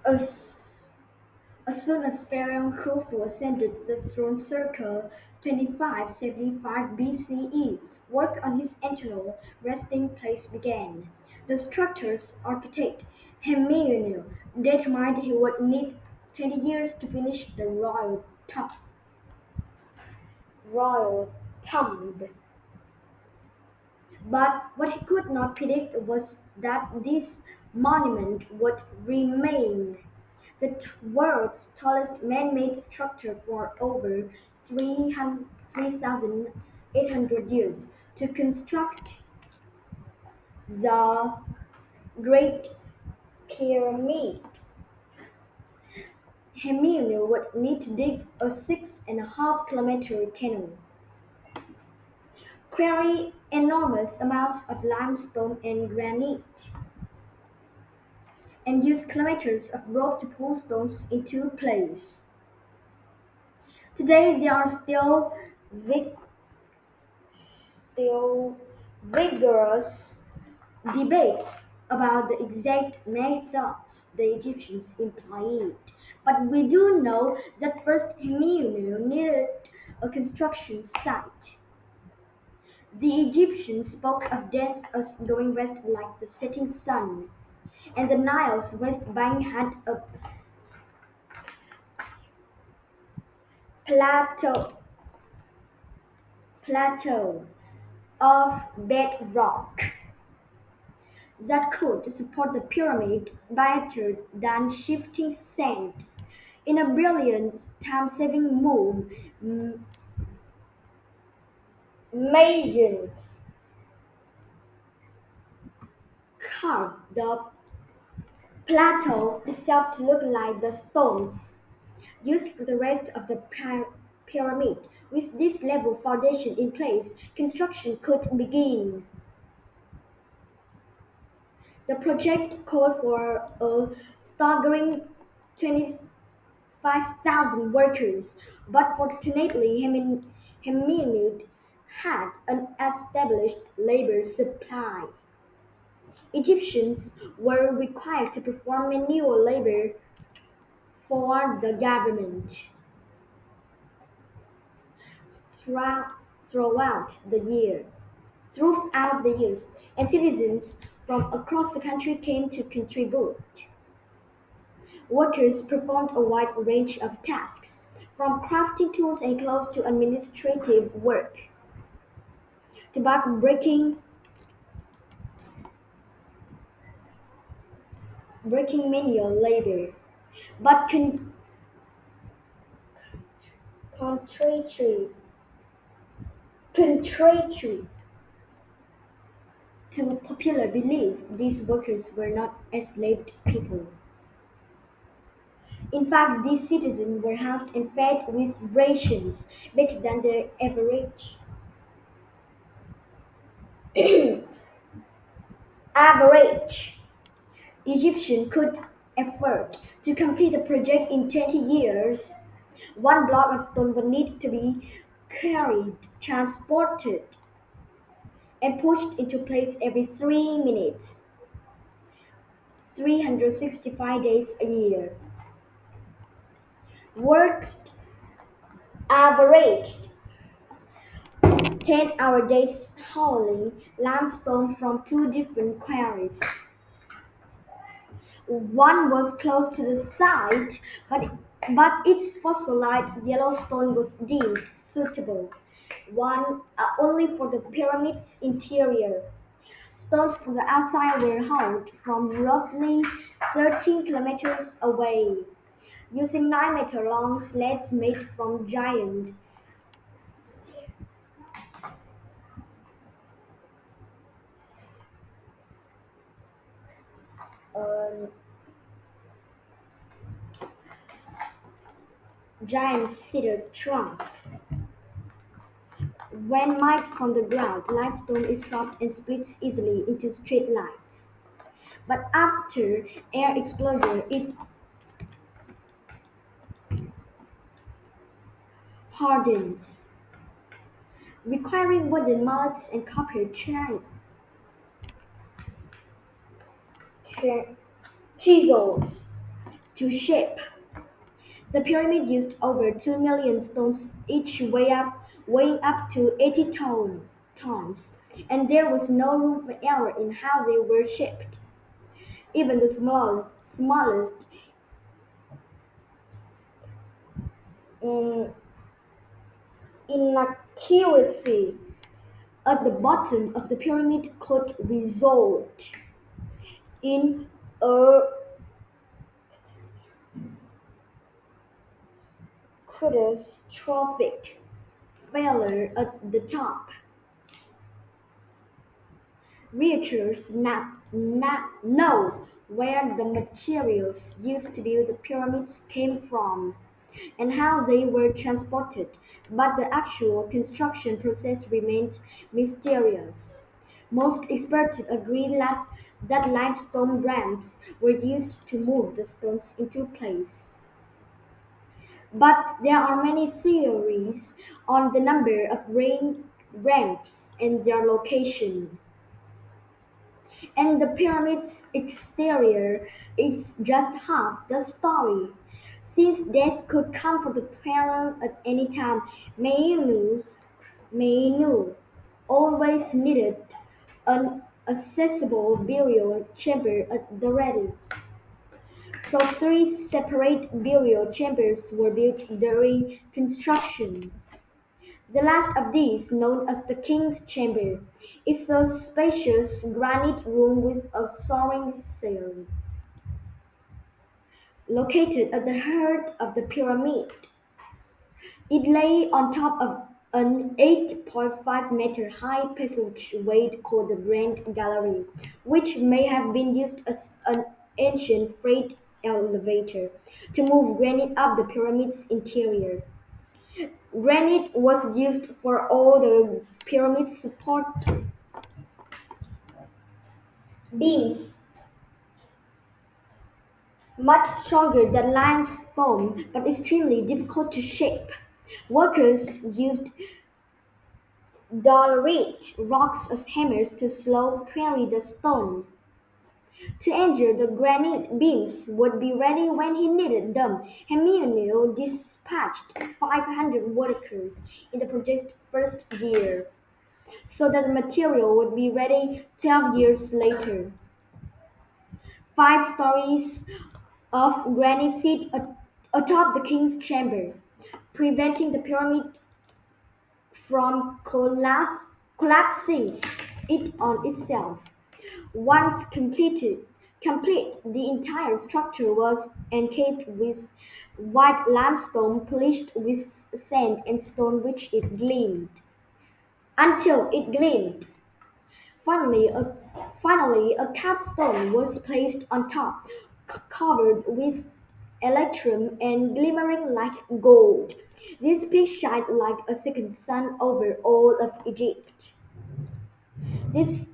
As, as soon as Pharaoh Khufu ascended the throne circa 2575 BCE, work on his eternal resting place began. The structure's architect, Hemiunu, determined he would need 20 years to finish the royal tomb. But what he could not predict was that this monument would remain the world's tallest man-made structure for over 3,800 years. To construct the Great Pyramid, Hemiunu would need to dig a 6.5-kilometer canal, quarry enormous amounts of limestone and granite, and use kilometers of rope to pull stones into place. Today, there are vig- still vigorous debates about the exact methods the Egyptians employed, but we do know that first Hemiunu needed a construction site. The Egyptians spoke of death as going west like the setting sun, and the Nile's west bank had a plateau, plateau of bedrock that could support the pyramid better than shifting sand. In a brilliant time-saving move, Magians carved the plateau itself to look like the stones used for the rest of the pyramid. With this level foundation in place, construction could begin. The project called for a staggering 25,000 workers, but fortunately Hominids had an established labor supply. Egyptians were required to perform manual labor for the government throughout, throughout the year. throughout the years, and citizens from across the country came to contribute. Workers performed a wide range of tasks, from crafting tools and clothes to administrative work, to breaking manual labor. But contrary, contrary to popular belief, these workers were not enslaved people. In fact, these citizens were housed and fed with rations better than the average Egyptian could afford. To complete the project in 20 years, one block of stone would need to be carried, transported, and pushed into place every 3 minutes, 365 days a year. Works averaged 10-hour days hauling limestone from two different quarries. One was close to the site, but its fossilized yellow stone was deemed suitable, one only for the pyramid's interior. Stones from the outside were hauled from roughly 13 kilometers away, using 9-meter long sleds made from uh, giant cedar trunks. When made from the ground, limestone is soft and splits easily into straight lines. But after air exposure, it hardens, requiring wooden mallets and copper chisels to shape. The pyramid used over 2 million stones, each weighing up to 80 tons, and there was no room for error in how they were shaped. Even the smallest um, inaccuracy at the bottom of the pyramid could result in a catastrophic failure at the top. Researchers know where the materials used to build the pyramids came from and how they were transported, but the actual construction process remains mysterious. Most experts agree that limestone ramps were used to move the stones into place. But there are many theories on the number of ramps and their location. And the pyramid's exterior is just half the story. Since death could come for the pharaoh at any time, Mayenu always needed an accessible burial chamber at the ready. So three separate burial chambers were built during construction. The last of these, known as the King's Chamber, is a spacious granite room with a soaring ceiling. Located at the heart of the pyramid, it lay on top of an 8.5-meter high passageway called the Grand Gallery, which may have been used as an ancient freight elevator to move granite up the pyramid's interior. Granite was used for all the pyramid's support beams, much stronger than limestone but extremely difficult to shape. Workers used diorite rocks as hammers to slow quarry the stone. To ensure the granite beams would be ready when he needed them, Hemiunu dispatched 500 workers in the project's first year, so that the material would be ready 12 years later. 5 stories of granite sit atop the king's chamber, preventing the pyramid from collapsing it on itself. Once complete, the entire structure was encased with white limestone polished with sand and stone which it gleamed. Until it gleamed. Finally, a capstone was placed on top, covered with electrum and glimmering like gold. This peak shined like a second sun over all of Egypt. This